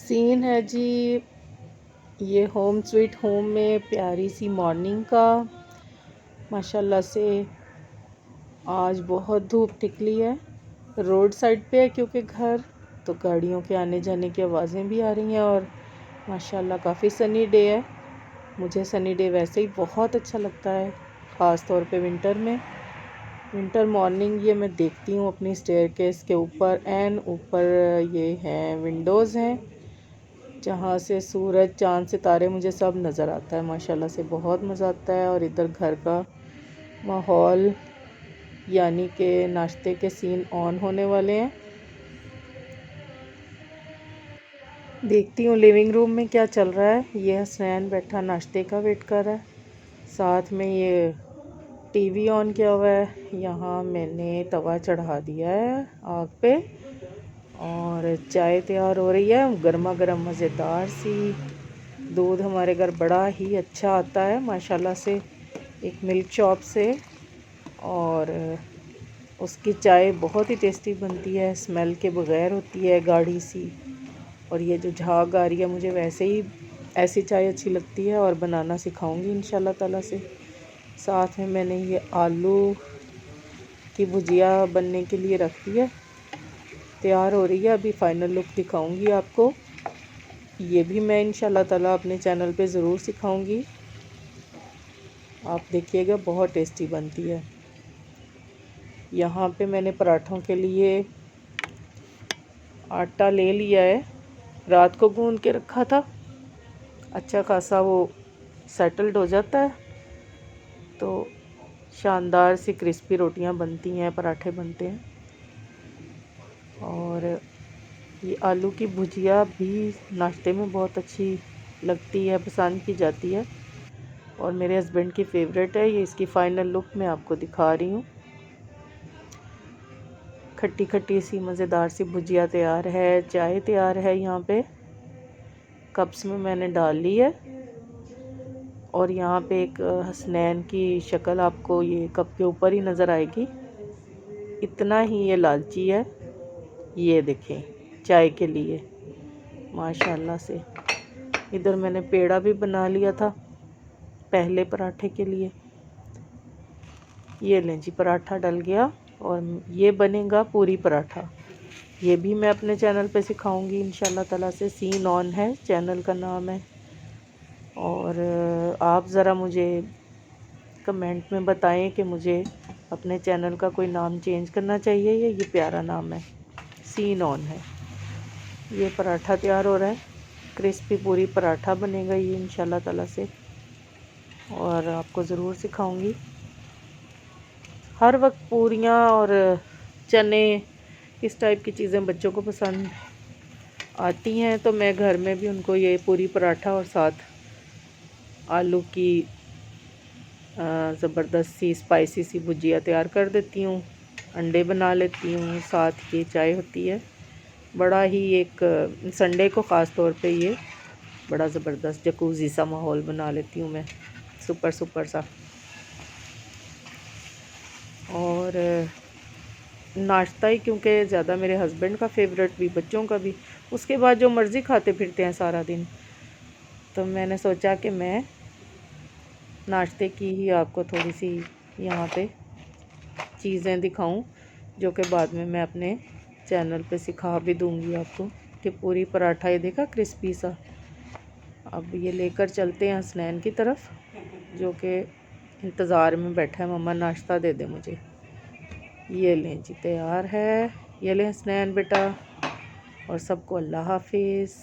Scene है जी, ये home sweet home में प्यारी सी मॉर्निंग का। माशाल्लाह से आज बहुत धूप निकली है। रोड साइड पे है क्योंकि घर, तो गाड़ियों के आने जाने की आवाज़ें भी आ रही हैं और माशाल्लाह काफ़ी सनी डे है। मुझे सनी डे वैसे ही बहुत अच्छा लगता है, ख़ास तौर पे विंटर में। विंटर मॉर्निंग ये मैं देखती हूँ अपनी स्टेयरकेस के ऊपर, एंड ऊपर ये हैं विंडोज़ हैं जहाँ से सूरज चाँद सितारे मुझे सब नज़र आता है। माशाल्लाह से बहुत मज़ा आता है। और इधर घर का माहौल, यानी कि नाश्ते के सीन ऑन होने वाले हैं। देखती हूँ लिविंग रूम में क्या चल रहा है। ये हसनैन बैठा नाश्ते का वेट कर रहा है, साथ में ये टीवी ऑन किया हुआ है। यहाँ मैंने तवा चढ़ा दिया है आग पे और चाय तैयार हो रही है, गर्मा गर्म मज़ेदार सी। दूध हमारे घर बड़ा ही अच्छा आता है माशाल्लाह से, एक मिल्क शॉप से, और उसकी चाय बहुत ही टेस्टी बनती है, स्मेल के बगैर होती है, गाढ़ी सी। और ये जो झाग आ रही है, मुझे वैसे ही ऐसी चाय अच्छी लगती है और बनाना सिखाऊंगी इंशाल्लाह ताला से। साथ में मैंने ये आलू की भुजिया बनने के लिए रख दी है, तैयार हो रही है। अभी फ़ाइनल लुक दिखाऊंगी आपको। ये भी मैं इंशाल्लाह ताला अपने चैनल पे ज़रूर सिखाऊंगी, आप देखिएगा, बहुत टेस्टी बनती है। यहाँ पे मैंने पराठों के लिए आटा ले लिया है, रात को गूंद के रखा था। अच्छा खासा वो सेटल्ड हो जाता है तो शानदार सी क्रिस्पी रोटियां बनती हैं, पराठे बनते हैं। और ये आलू की भुजिया भी नाश्ते में बहुत अच्छी लगती है, पसंद की जाती है और मेरे हस्बैंड की फ़ेवरेट है। ये इसकी फ़ाइनल लुक मैं आपको दिखा रही हूँ। खट्टी खट्टी सी मज़ेदार सी भुजिया तैयार है, चाय तैयार है। यहाँ पे कप्स में मैंने डाल ली है और यहाँ पे एक हसनैन की शक्ल आपको ये कप के ऊपर ही नज़र आएगी, इतना ही ये लालची है। ये देखें, चाय के लिए माशाल्लाह से। इधर मैंने पेड़ा भी बना लिया था पहले पराठे के लिए। ये लें जी, पराठा डल गया और ये बनेगा पूरी पराठा। ये भी मैं अपने चैनल पे सिखाऊंगी इंशाल्लाह ताला से। सीन ऑन है चैनल का नाम है। और आप ज़रा मुझे कमेंट में बताएं कि मुझे अपने चैनल का कोई नाम चेंज करना चाहिए या ये प्यारा नाम है। सीन ऑन है। ये पराठा तैयार हो रहा है, क्रिस्पी पूरी पराठा बनेगा ये इंशाल्लाह ताला से, और आपको ज़रूर सिखाऊंगी। हर वक्त पूरियाँ और चने, इस टाइप की चीज़ें बच्चों को पसंद आती हैं, तो मैं घर में भी उनको ये पूरी पराठा और साथ आलू की ज़बरदस्त सी स्पाइसी सी भुजिया तैयार कर देती हूँ। अंडे बना लेती हूँ, साथ ये चाय होती है। बड़ा ही एक संडे को ख़ास तौर पे ये बड़ा ज़बरदस्त जकूज़ी सा माहौल बना लेती हूँ मैं, सुपर सुपर सा। और नाश्ता ही क्योंकि ज़्यादा मेरे हस्बैंड का फेवरेट भी, बच्चों का भी, उसके बाद जो मर्ज़ी खाते फिरते हैं सारा दिन, तो मैंने सोचा कि मैं नाश्ते की ही आपको थोड़ी सी यहाँ पे चीज़ें दिखाऊं, जो कि बाद में मैं अपने चैनल पे सिखा भी दूँगी आपको। कि पूरी पराठा ये देखा क्रिस्पी सा। अब ये लेकर चलते हैं हसनैन की तरफ, जो कि इंतज़ार में बैठा है, मम्मा नाश्ता दे दे मुझे। ये लें जी, तैयार है। ये लें हसनैन बेटा, और सबको अल्लाह हाफिज़।